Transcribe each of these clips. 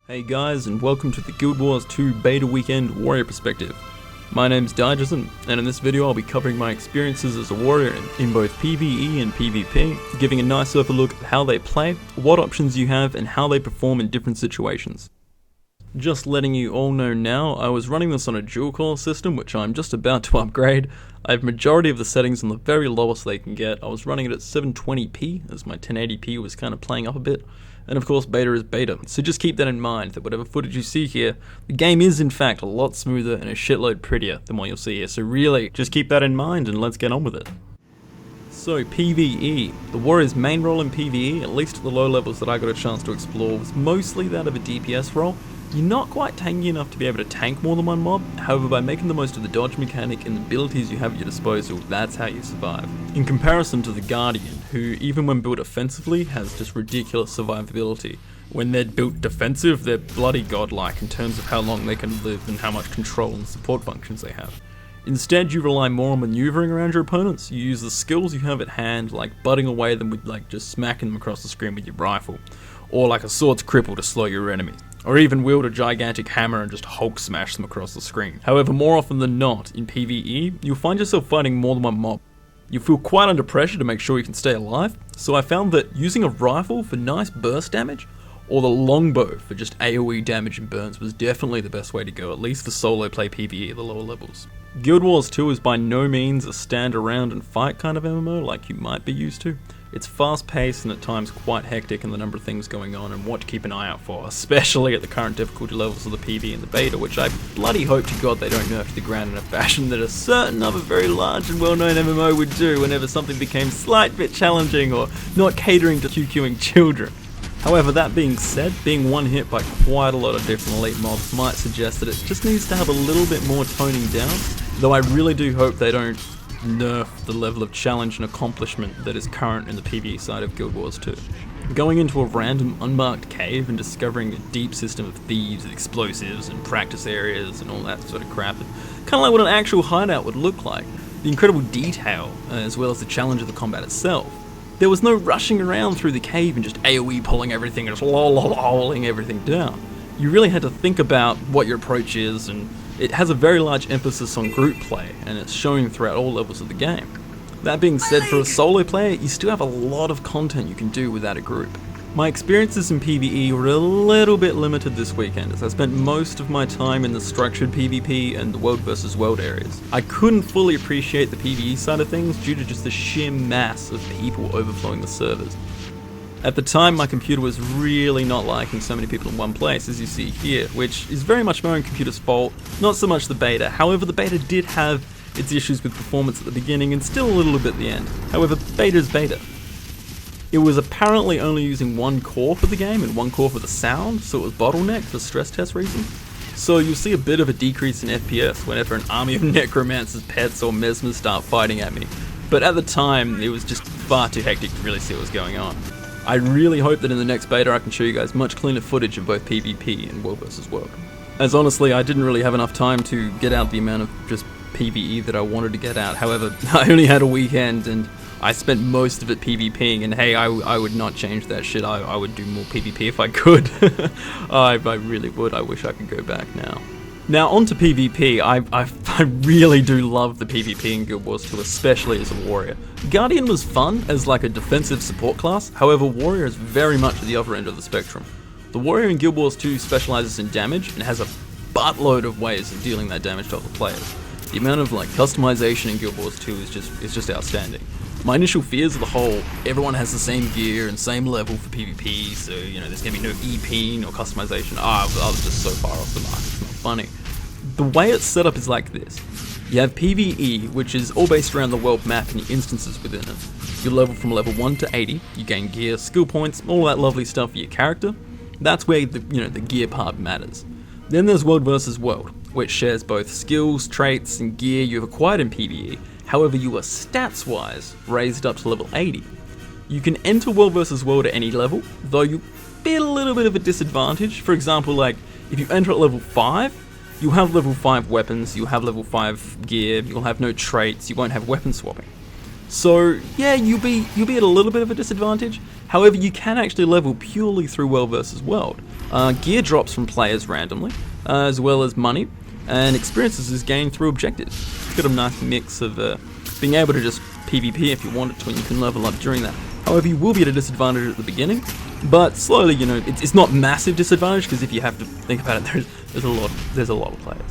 Hey guys, and welcome to the Guild Wars 2 Beta Weekend Warrior Perspective. My name's Daijozen, and in this video I'll be covering my experiences as a warrior in both PvE and PvP, giving a nice overlook at how they play, what options you have, and how they perform in different situations. Just letting you all know now, I was running this on a dual core system, which I'm just about to upgrade. I have majority of the settings on the very lowest they can get. I was running it at 720p, as my 1080p was kind of playing up a bit. And of course, beta is beta, so just keep that in mind, that whatever footage you see here, the game is in fact a lot smoother and a shitload prettier than what you'll see here, so really, just keep that in mind and let's get on with it. So, PvE. The warrior's main role in PvE, at least at the low levels that I got a chance to explore, was mostly that of a DPS role. You're not quite tanky enough to be able to tank more than one mob, however by making the most of the dodge mechanic and the abilities you have at your disposal, that's how you survive. In comparison to the Guardian, who even when built offensively has just ridiculous survivability. When they're built defensive, they're bloody godlike in terms of how long they can live and how much control and support functions they have. Instead, you rely more on maneuvering around your opponents. You use the skills you have at hand, like butting away them with just smacking them across the screen with your rifle, or like a sword's cripple to slow your enemy, or even wield a gigantic hammer and just Hulk smash them across the screen. However, more often than not, in PvE, you'll find yourself fighting more than one mob. You feel quite under pressure to make sure you can stay alive, so I found that using a rifle for nice burst damage, or the longbow for just AoE damage and burns was definitely the best way to go, at least for solo play PvE at the lower levels. Guild Wars 2 is by no means a stand around and fight kind of MMO like you might be used to. It's fast paced and at times quite hectic in the number of things going on and what to keep an eye out for, especially at the current difficulty levels of the PvE and the beta, which I bloody hope to God they don't nerf to the ground in a fashion that a certain other very large and well-known MMO would do whenever something became slight bit challenging or not catering to QQing children. However, that being said, being one hit by quite a lot of different elite mobs might suggest that it just needs to have a little bit more toning down, though I really do hope they don't nerf the level of challenge and accomplishment that is current in the PvE side of Guild Wars 2. Going into a random unmarked cave and discovering a deep system of thieves and explosives and practice areas and all that sort of crap, and kind of like what an actual hideout would look like. The incredible detail, as well as the challenge of the combat itself. There was no rushing around through the cave and just AoE pulling everything and just lolling everything down. You really had to think about what your approach is, and it has a very large emphasis on group play, and it's shown throughout all levels of the game. That being said, for a solo player, you still have a lot of content you can do without a group. My experiences in PvE were a little bit limited this weekend, as I spent most of my time in the structured PvP and the world versus world areas. I couldn't fully appreciate the PvE side of things due to just the sheer mass of people overflowing the servers. At the time, my computer was really not liking so many people in one place, as you see here, which is very much my own computer's fault, not so much the beta. However, the beta did have its issues with performance at the beginning and still a little bit at the end. However, beta is beta. It was apparently only using one core for the game and one core for the sound, so it was bottlenecked for stress test reasons. So you'll see a bit of a decrease in FPS whenever an army of necromancers, pets, or mesmers start fighting at me. But at the time, it was just far too hectic to really see what was going on. I really hope that in the next beta I can show you guys much cleaner footage of both PvP and World vs. World. As honestly, I didn't really have enough time to get out the amount of just PvE that I wanted to get out. However, I only had a weekend and I spent most of it PvPing, and hey, I would not change that shit. I would do more PvP if I could. I really would. I wish I could go back now. Now on to PvP, I really do love the PvP in Guild Wars 2, especially as a warrior. Guardian was fun as like a defensive support class, however Warrior is very much at the other end of the spectrum. The Warrior in Guild Wars 2 specializes in damage and has a buttload of ways of dealing that damage to other players. The amount of customization in Guild Wars 2 is just outstanding. My initial fears are the whole, everyone has the same gear and same level for PvP, so there's gonna be no EP nor customization. I was just so far off the mark, it's not funny. The way it's set up is like this. You have PvE, which is all based around the world map and the instances within it. You level from level 1 to 80, you gain gear, skill points, all that lovely stuff for your character. That's where the gear part matters. Then there's World vs. World, which shares both skills, traits, and gear you've acquired in PvE. However, you are stats-wise raised up to level 80. You can enter World vs. World at any level, though you feel a little bit of a disadvantage. For example, if you enter at level 5, you'll have level 5 weapons, you'll have level 5 gear, you'll have no traits, you won't have weapon swapping. So yeah, you'll be at a little bit of a disadvantage. However, you can actually level purely through World vs. World. Gear drops from players randomly, as well as money, and experiences is gained through objectives. It's got a nice mix of being able to just PvP if you wanted to, and you can level up during that. However, you will be at a disadvantage at the beginning, but slowly, you know, it's not massive disadvantage, because if you have to think about it, there's a lot of players.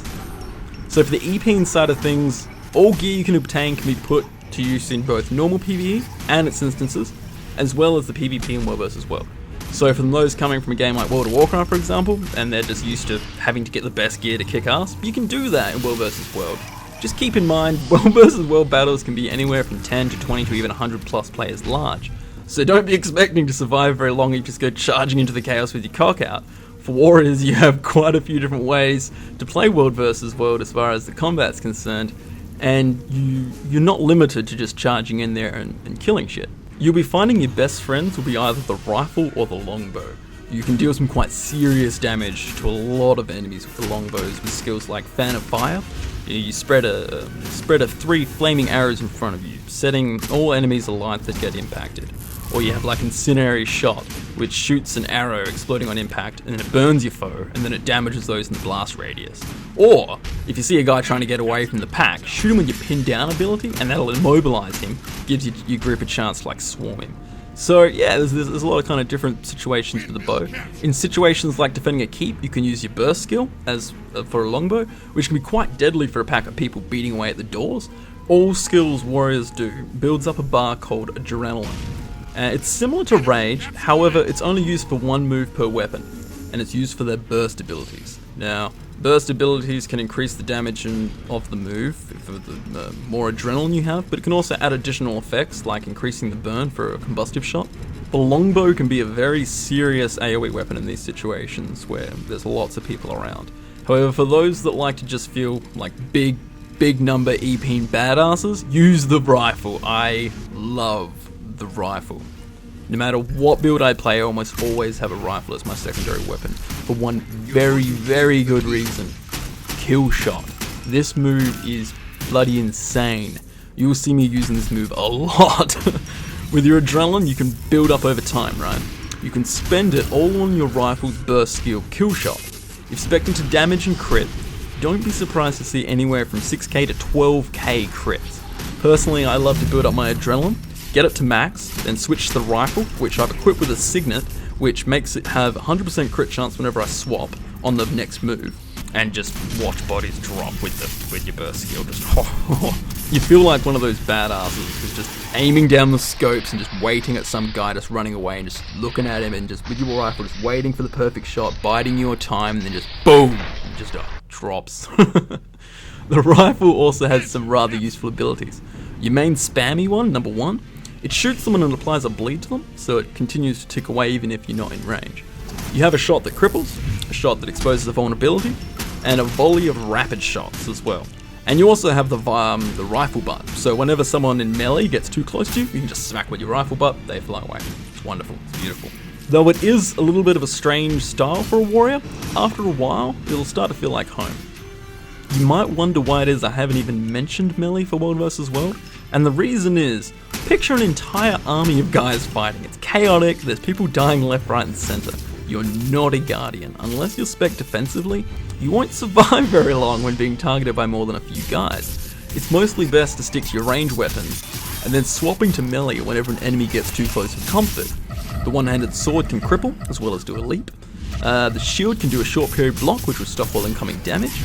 So for the EPing side of things, all gear you can obtain can be put to use in both normal PvE and its instances, as well as the PvP in World vs. World. So for those coming from a game like World of Warcraft, for example, and they're just used to having to get the best gear to kick ass, you can do that in World vs. World. Just keep in mind, World vs. World battles can be anywhere from 10 to 20 to even 100 plus players large. So don't be expecting to survive very long and just go charging into the chaos with your cock out. For warriors, you have quite a few different ways to play World vs. World as far as the combat's concerned, and you're not limited to just charging in there and killing shit. You'll be finding your best friends will be either the rifle or the longbow. You can deal some quite serious damage to a lot of enemies with the longbows with skills like Fan of Fire. You spread a 3 flaming arrows in front of you, setting all enemies alight that get impacted. Or you have like Incendiary Shot, which shoots an arrow exploding on impact, and then it burns your foe, and then it damages those in the blast radius. Or, if you see a guy trying to get away from the pack, shoot him with your pin down ability, and that'll immobilize him, gives your group a chance to like swarm him. So yeah, there's a lot of kind of different situations with the bow. In situations like defending a keep, you can use your burst skill as for a longbow, which can be quite deadly for a pack of people beating away at the doors. All skills warriors do builds up a bar called Adrenaline. It's similar to Rage, however it's only used for one move per weapon, and it's used for their burst abilities. Now, burst abilities can increase the damage of the move for the more adrenaline you have, but it can also add additional effects like increasing the burn for a combustive shot. The longbow can be a very serious AoE weapon in these situations where there's lots of people around. However, for those that like to just feel like big number EPing badasses, use the rifle. I love the rifle. No matter what build I play, I almost always have a rifle as my secondary weapon for one very good reason. Kill shot. This move is bloody insane. You will see me using this move a lot. With your adrenaline, you can build up over time, right? You can spend it all on your rifle's burst skill, Kill Shot. Expecting to damage and crit, don't be surprised to see anywhere from 6k to 12k crits. Personally, I love to build up my adrenaline, get it to max, then switch to the rifle, which I've equipped with a SIGNET, which makes it have 100% crit chance whenever I swap on the next move, and just watch bodies drop with your burst skill. Just you feel like one of those badasses who's just aiming down the scopes and just waiting at some guy just running away and just looking at him and just with your rifle just waiting for the perfect shot, biding your time, and then just boom, just drops. The rifle also has some rather useful abilities. Your main spammy one, number 1, it shoots someone and applies a bleed to them, so it continues to tick away even if you're not in range. You have a shot that cripples, a shot that exposes a vulnerability, and a volley of rapid shots as well. And you also have the rifle butt, so whenever someone in melee gets too close to you, you can just smack with your rifle butt, they fly away. It's wonderful, it's beautiful. Though it is a little bit of a strange style for a warrior, after a while, it'll start to feel like home. You might wonder why it is I haven't even mentioned melee for World vs. World, and the reason is, picture an entire army of guys fighting. It's chaotic, there's people dying left, right, and center. You're not a guardian. Unless you're spec defensively, you won't survive very long when being targeted by more than a few guys. It's mostly best to stick to your range weapons, and then swapping to melee whenever an enemy gets too close for comfort. The one-handed sword can cripple, as well as do a leap. The shield can do a short period block, which will stop all incoming damage.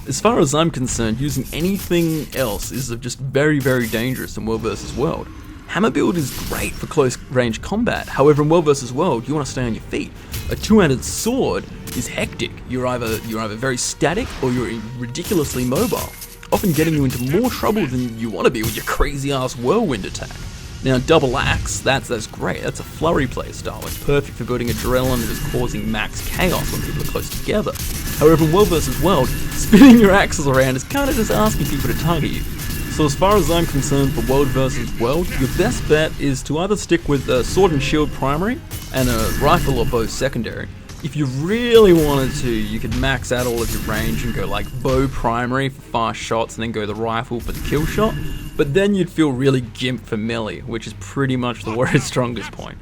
As far as I'm concerned, using anything else is just very dangerous in World vs. World. Hammer build is great for close range combat, however in World vs. World you want to stay on your feet. A two-handed sword is hectic. You're either very static or you're ridiculously mobile, often getting you into more trouble than you want to be with your crazy ass whirlwind attack. Now double axe, that's great, that's a flurry play style, it's perfect for building adrenaline and just causing max chaos when people are close together. However in World vs. World, spinning your axes around is kind of just asking people to target you. So as far as I'm concerned for World vs. World, your best bet is to either stick with a sword and shield primary and a rifle or bow secondary. If you really wanted to, you could max out all of your range and go like bow primary for fast shots and then go the rifle for the kill shot, but then you'd feel really gimped for melee, which is pretty much the warrior's strongest point.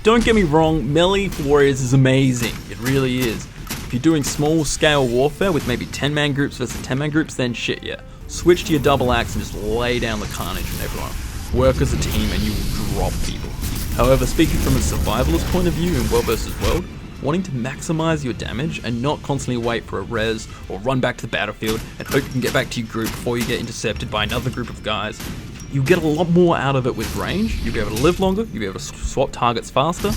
Don't get me wrong, melee for warriors is amazing, it really is. If you're doing small scale warfare with maybe 10-man groups versus 10-man groups, then shit yeah. Switch to your double axe and just lay down the carnage on everyone. Work as a team and you will drop people. However, speaking from a survivalist point of view in World vs. World, wanting to maximize your damage and not constantly wait for a res or run back to the battlefield and hope you can get back to your group before you get intercepted by another group of guys, you get a lot more out of it with range, you'll be able to live longer, you'll be able to swap targets faster,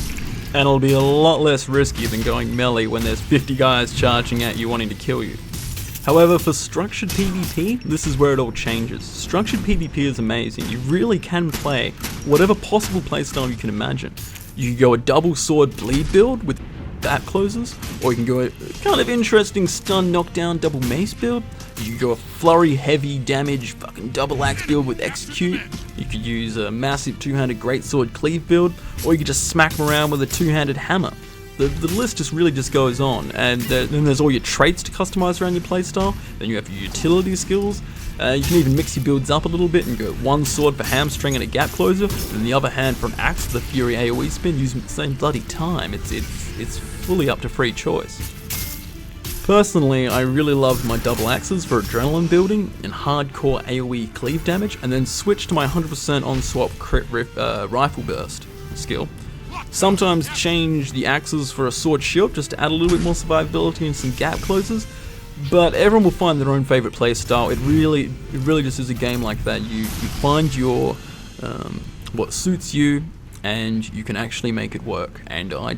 and it'll be a lot less risky than going melee when there's 50 guys charging at you wanting to kill you. However, for structured PvP, this is where it all changes. Structured PvP is amazing. You really can play whatever possible playstyle you can imagine. You can go a double sword bleed build with bat closes, or you can go a kind of interesting stun knockdown double mace build. You can go a flurry heavy damage fucking double axe build with execute. You could use a massive two-handed greatsword cleave build, or you could just smack them around with a two-handed hammer. The list just goes on, and then there's all your traits to customize around your playstyle. Then you have your utility skills. You can even mix your builds up a little bit and go one sword for hamstring and a gap closer, and the other hand for an axe for the fury AoE spin using the same bloody time. It's fully up to free choice. Personally, I really loved my double axes for adrenaline building and hardcore AoE cleave damage, and then switched to my 100% on swap crit rifle burst skill. Sometimes change the axes for a sword shield just to add a little bit more survivability and some gap closes, but everyone will find their own favorite playstyle. It really just is a game like that. You find your what suits you, and you can actually make it work, and I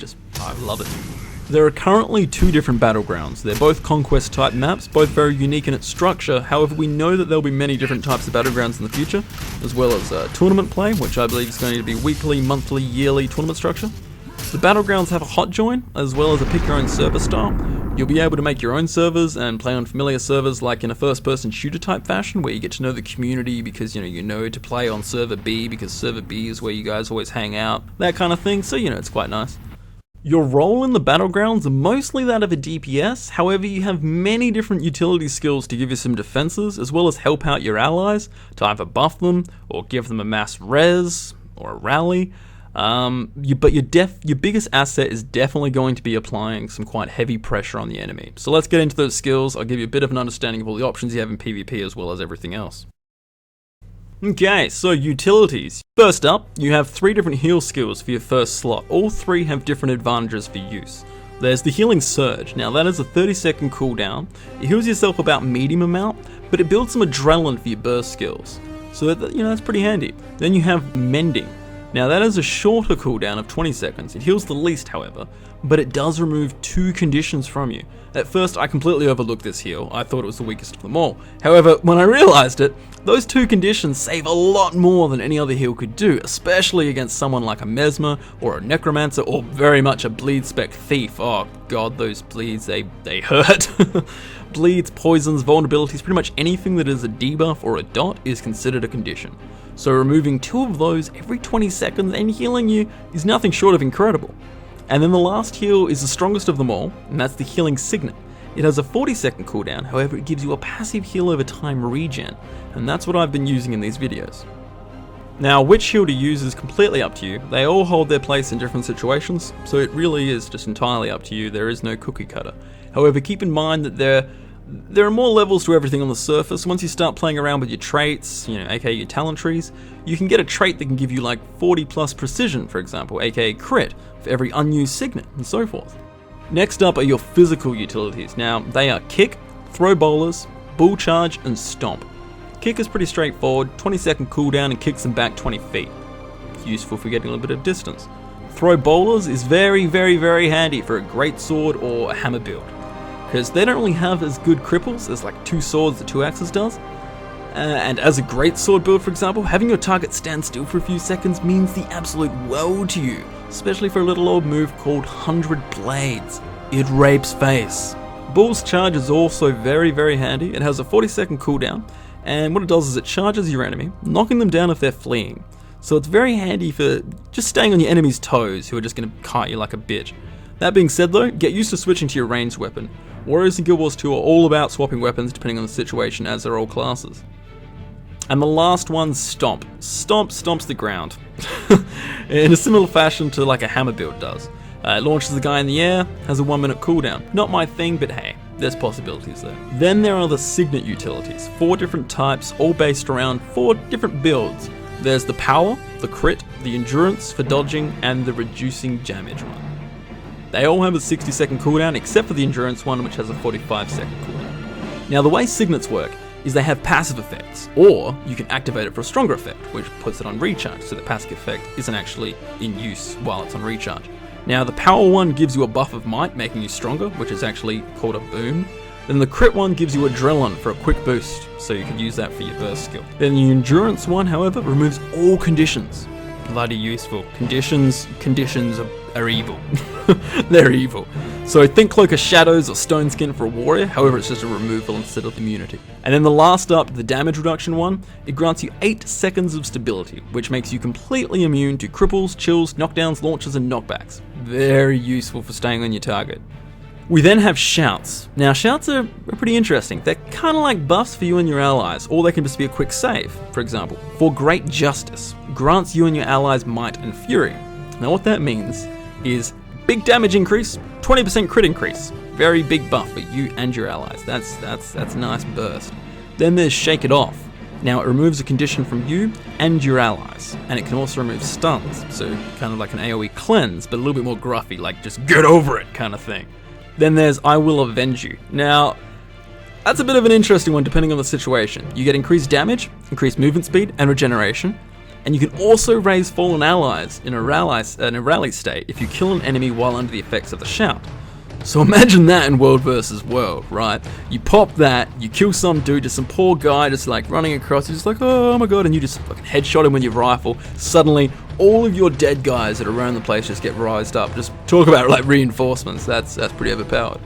love it. There are currently 2 different battlegrounds. They're both conquest type maps, both very unique in its structure. However, we know that there'll be many different types of battlegrounds in the future, as well as tournament play, which I believe is going to be weekly, monthly, yearly tournament structure. The battlegrounds have a hot join, as well as a pick your own server style. You'll be able to make your own servers and play on familiar servers like in a first-person shooter type fashion, where you get to know the community because you know to play on server B because server B is where you guys always hang out, that kind of thing, so it's quite nice. Your role in the battlegrounds are mostly that of a DPS, however you have many different utility skills to give you some defenses, as well as help out your allies to either buff them or give them a mass res or a rally. But your biggest asset is definitely going to be applying some quite heavy pressure on the enemy. So let's get into those skills. I'll give you a bit of an understanding of all the options you have in PvP as well as everything else. Okay, so utilities. First up, you have 3 different heal skills for your first slot. All 3 have different advantages for use. There's the Healing Surge. Now that is a 30-second cooldown. It heals yourself about medium amount, but it builds some adrenaline for your burst skills. So that's pretty handy. Then you have Mending. Now that is a shorter cooldown of 20 seconds. It heals the least, however, but it does remove 2 conditions from you. At first, I completely overlooked this heal. I thought it was the weakest of them all. However, when I realized it, those 2 conditions save a lot more than any other heal could do, especially against someone like a Mesmer or a Necromancer or very much a Bleed Spec Thief. Oh god, those bleeds, they hurt. Bleeds, poisons, vulnerabilities, pretty much anything that is a debuff or a dot is considered a condition. So removing 2 of those every 20 seconds and healing you is nothing short of incredible. And then the last heal is the strongest of them all, and that's the Healing Signet. It has a 40-second cooldown, however it gives you a passive heal over time regen, and that's what I've been using in these videos. Now, which heal to use is completely up to you. They all hold their place in different situations, so it really is just entirely up to you. There is no cookie cutter. However, keep in mind that there are more levels to everything on the surface. Once you start playing around with your traits, aka your talent trees, you can get a trait that can give you like 40 plus precision, for example, aka crit, for every unused signet, and so forth. Next up are your physical utilities. Now, they are Kick, Throw Bowlers, Bull Charge, and Stomp. Kick is pretty straightforward, 20-second cooldown and kicks them back 20 feet. It's useful for getting a little bit of distance. Throw Bowlers is very, very, very handy for a great sword or a hammer build, because they don't really have as good cripples as like 2 swords that 2 axes does. And as a great sword build, for example, having your target stand still for a few seconds means the absolute world to you, especially for a little old move called 100 Blades. It rapes face. Bull's Charge is also very, very handy. It has a 40-second cooldown, and what it does is it charges your enemy, knocking them down if they're fleeing. So it's very handy for just staying on your enemy's toes, who are just going to kite you like a bitch. That being said though, get used to switching to your ranged weapon. Warriors in Guild Wars 2 are all about swapping weapons depending on the situation, as they're all classes. And the last one, Stomp. Stomp stomps the ground. In a similar fashion to like a hammer build does. It launches the guy in the air, has a 1 minute cooldown. Not my thing, but hey, there's possibilities there. Then there are the SIGNET utilities. 4 different types, all based around 4 different builds. There's the power, the crit, the endurance for dodging, and the reducing damage one. They all have a 60-second cooldown, except for the endurance one, which has a 45-second cooldown. Now the way SIGNETs work is they have passive effects, or you can activate it for a stronger effect, which puts it on recharge, so the passive effect isn't actually in use while it's on recharge. Now the power one gives you a buff of might, making you stronger, which is actually called a boon. Then the crit one gives you adrenaline for a quick boost, so you can use that for your burst skill. Then the endurance one, however, removes all conditions. Bloody useful. Conditions are evil. They're evil. So think Cloak of Shadows or Stone Skin for a warrior, however it's just a removal instead of immunity. And then the last up, the damage reduction one, it grants you 8 seconds of stability, which makes you completely immune to cripples, chills, knockdowns, launches, and knockbacks. Very useful for staying on your target. We then have shouts. Now shouts are pretty interesting. They're kind of like buffs for you and your allies, or they can just be a quick save. For example, for Great Justice, grants you and your allies might and fury. Now what that means is big damage increase, 20% crit increase. Very big buff for you and your allies. That's a nice burst. Then there's Shake It Off. Now it removes a condition from you and your allies, and it can also remove stuns, so kind of like an AoE cleanse, but a little bit more gruffy, like just get over it kind of thing. Then there's I Will Avenge You. Now, that's a bit of an interesting one depending on the situation. You get increased damage, increased movement speed, and regeneration, and you can also raise fallen allies in a rally state if you kill an enemy while under the effects of the shout. So imagine that in World vs. World, right? You pop that, you kill some dude, just some poor guy just like running across, he's just like, oh my god, and you just fucking headshot him with your rifle. Suddenly, all of your dead guys that are around the place just get rised up. Just talk about like reinforcements, that's pretty overpowered.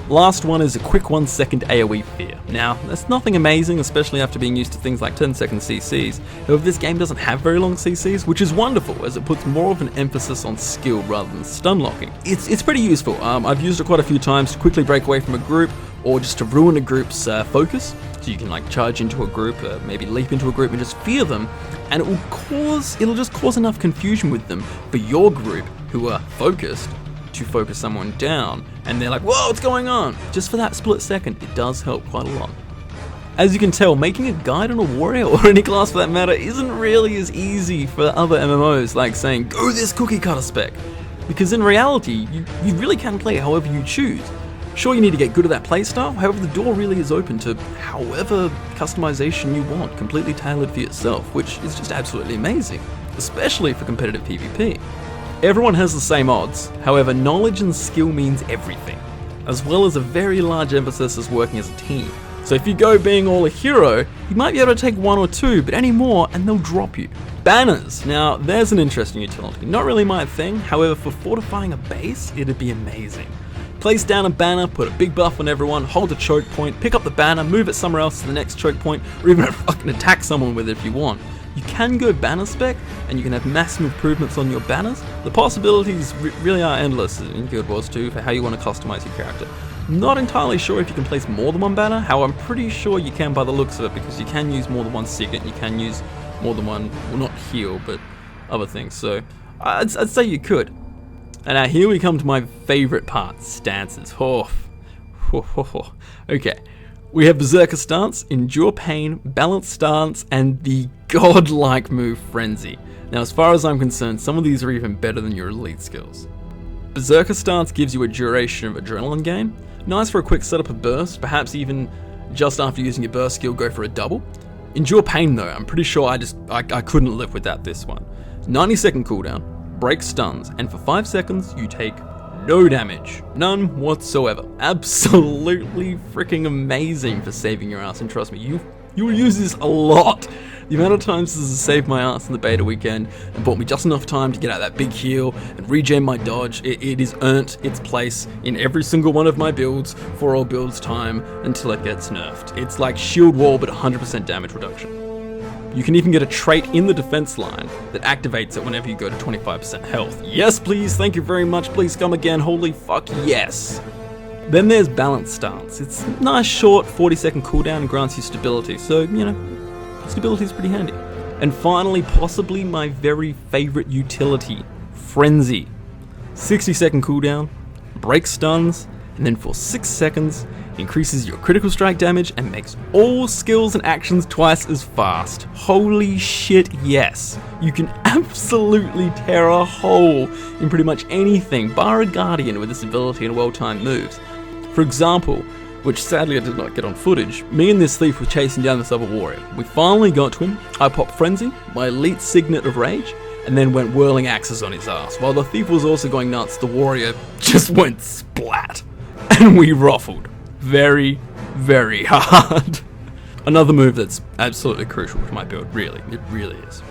Last one is a quick 1 second AoE fear. Now, that's nothing amazing, especially after being used to things like 10-second CCs. However, this game doesn't have very long CCs, which is wonderful, as it puts more of an emphasis on skill rather than stun locking. It's pretty useful. I've used it quite a few times to quickly break away from a group, or just to ruin a group's focus. So you can like charge into a group, maybe leap into a group and just fear them, and it'll just cause enough confusion with them for your group, who are focused, to focus someone down, and they're like, whoa, what's going on? Just for that split second, it does help quite a lot. As you can tell, making a guide on a warrior, or any class for that matter, isn't really as easy for other MMOs, like saying, go this cookie cutter spec. Because in reality, you really can play however you choose. Sure, you need to get good at that playstyle, however the door really is open to however customization you want, completely tailored for yourself, which is just absolutely amazing, especially for competitive PvP. Everyone has the same odds, however knowledge and skill means everything, as well as a very large emphasis as working as a team. So if you go being all a hero, you might be able to take 1 or 2, but any more and they'll drop you. Banners. Now there's an interesting utility, not really my thing, however for fortifying a base, it'd be amazing. Place down a banner, put a big buff on everyone, hold a choke point, pick up the banner, move it somewhere else to the next choke point, or even fucking attack someone with it if you want. You can go banner spec, and you can have massive improvements on your banners. The possibilities really are endless in Guild Wars 2 for how you want to customize your character. Not entirely sure if you can place more than one banner, however I'm pretty sure you can by the looks of it, because you can use more than one signet, you can use more than one, well not heal, but other things, so I'd say you could. And now here we come to my favorite part, stances. Okay. We have Berserker Stance, Endure Pain, Balanced Stance, and the godlike move Frenzy. Now as far as I'm concerned, some of these are even better than your elite skills. Berserker Stance gives you a duration of adrenaline gain. Nice for a quick setup of burst, perhaps even just after using your burst skill go for a double. Endure Pain though, I'm pretty sure I couldn't live without this one. 90-second cooldown, break stuns, and for 5 seconds you take no damage. None whatsoever. Absolutely freaking amazing for saving your ass, and trust me, you will use this a lot. The amount of times this has saved my ass in the beta weekend and bought me just enough time to get out that big heal and regen my dodge, it has earned its place in every single one of my builds for all builds time until it gets nerfed. It's like shield wall but 100% damage reduction. You can even get a trait in the defense line that activates it whenever you go to 25% health. Yes please, thank you very much, please come again, holy fuck yes. Then there's Balance Stance. It's a nice short 40-second cooldown and grants you stability, so you know, stability is pretty handy. And finally, possibly my very favorite utility, Frenzy. 60-second cooldown, breaks stuns, and then for 6 seconds, increases your critical strike damage and makes all skills and actions twice as fast. Holy shit, yes. You can absolutely tear a hole in pretty much anything, bar a Guardian with this ability and well-timed moves. For example, which sadly I did not get on footage, me and this thief were chasing down this other warrior. We finally got to him, I popped Frenzy, my elite Signet of Rage, and then went whirling axes on his ass. While the thief was also going nuts, the warrior just went splat. And we ruffled. Very, very hard. Another move that's absolutely crucial to my build, really. It really is.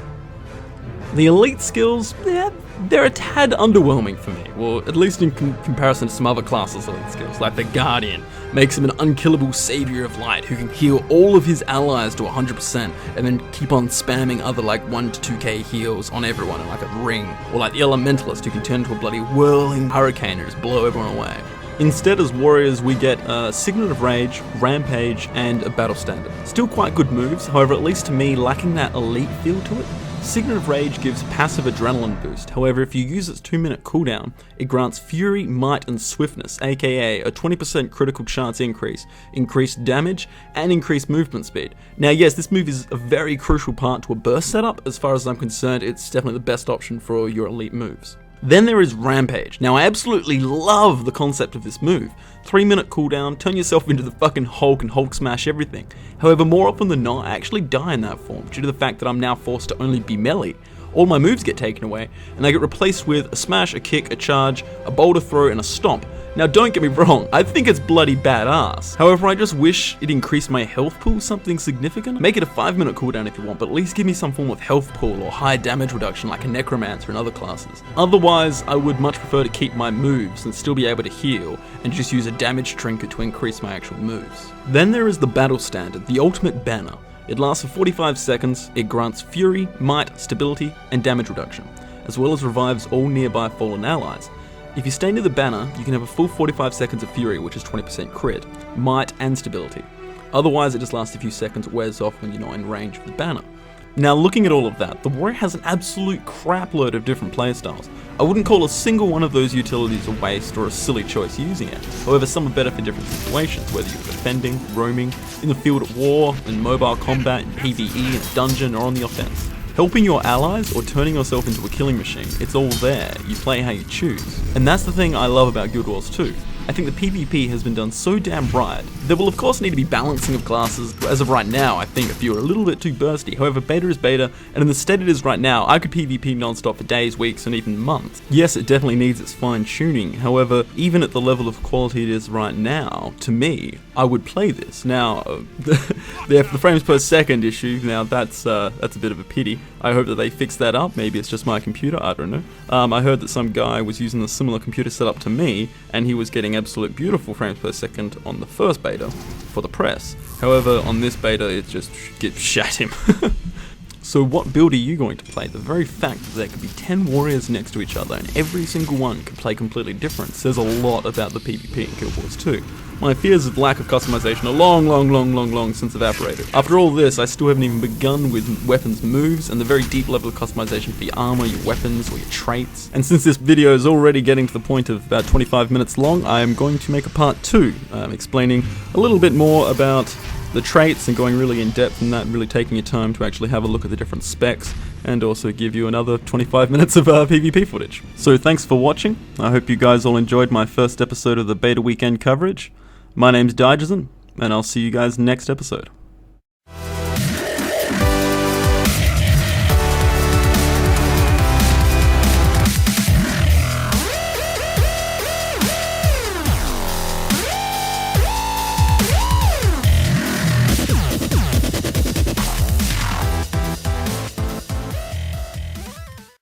The elite skills, they're a tad underwhelming for me. Well, at least in comparison to some other classes' elite skills, like the Guardian. Makes him an unkillable savior of light who can heal all of his allies to 100% and then keep on spamming other like 1 to 2k heals on everyone in like a ring. Or like the Elementalist who can turn into a bloody whirling hurricane and just blow everyone away. Instead, as warriors, we get Signet of Rage, Rampage, and a Battle Standard. Still quite good moves, however, at least to me, lacking that elite feel to it. Signet of Rage gives passive adrenaline boost, however, if you use its 2-minute cooldown, it grants Fury, Might, and Swiftness, aka a 20% critical chance increase, increased damage, and increased movement speed. Now yes, this move is a very crucial part to a burst setup. As far as I'm concerned, it's definitely the best option for your elite moves. Then there is Rampage. Now I absolutely love the concept of this move. 3-minute cooldown, turn yourself into the fucking Hulk and Hulk smash everything. However, more often than not, I actually die in that form due to the fact that I'm now forced to only be melee. All my moves get taken away, and they get replaced with a smash, a kick, a charge, a boulder throw, and a stomp. Now don't get me wrong, I think it's bloody badass. However, I just wish it increased my health pool something significant. Make it a 5-minute cooldown if you want, but at least give me some form of health pool or high damage reduction like a Necromancer and other classes. Otherwise, I would much prefer to keep my moves and still be able to heal, and just use a damage trinket to increase my actual moves. Then there is the Battle Standard, the ultimate banner. It lasts for 45 seconds, it grants Fury, Might, Stability, and damage reduction, as well as revives all nearby fallen allies. If you stay near the banner, you can have a full 45 seconds of Fury, which is 20% crit, Might, and Stability. Otherwise, it just lasts a few seconds, it wears off when you're not in range of the banner. Now, looking at all of that, the warrior has an absolute crapload of different playstyles. I wouldn't call a single one of those utilities a waste or a silly choice using it. However, some are better for different situations, whether you're defending, roaming, in the field at war, in mobile combat, in PvE, in a dungeon, or on the offense. Helping your allies or turning yourself into a killing machine, it's all there, you play how you choose. And that's the thing I love about Guild Wars 2. I think the PvP has been done so damn right. There will of course need to be balancing of classes. As of right now, I think a few are a little bit too bursty. However, beta is beta, and in the state it is right now, I could PvP non-stop for days, weeks, and even months. Yes, it definitely needs its fine-tuning. However, even at the level of quality it is right now, to me, I would play this. Now, the frames per second issue, now that's a bit of a pity. I hope that they fix that up. Maybe it's just my computer, I don't know. I heard that some guy was using a similar computer setup to me, and he was getting absolute beautiful frames per second on the first beta for the press. However, on this beta, it just shat him. So what build are you going to play? The very fact that there could be 10 warriors next to each other and every single one could play completely different says a lot about the PvP in Guild Wars 2. My fears of lack of customization are long since evaporated. After all this, I still haven't even begun with weapons moves and the very deep level of customization for your armor, your weapons, or your traits. And since this video is already getting to the point of about 25 minutes long, I am going to make a part 2, explaining a little bit more about the traits and going really in depth and that, really taking your time to actually have a look at the different specs and also give you another 25 minutes of PvP footage. So thanks for watching. I hope you guys all enjoyed my first episode of the beta weekend coverage. My name's Daijozen, and I'll see you guys next episode.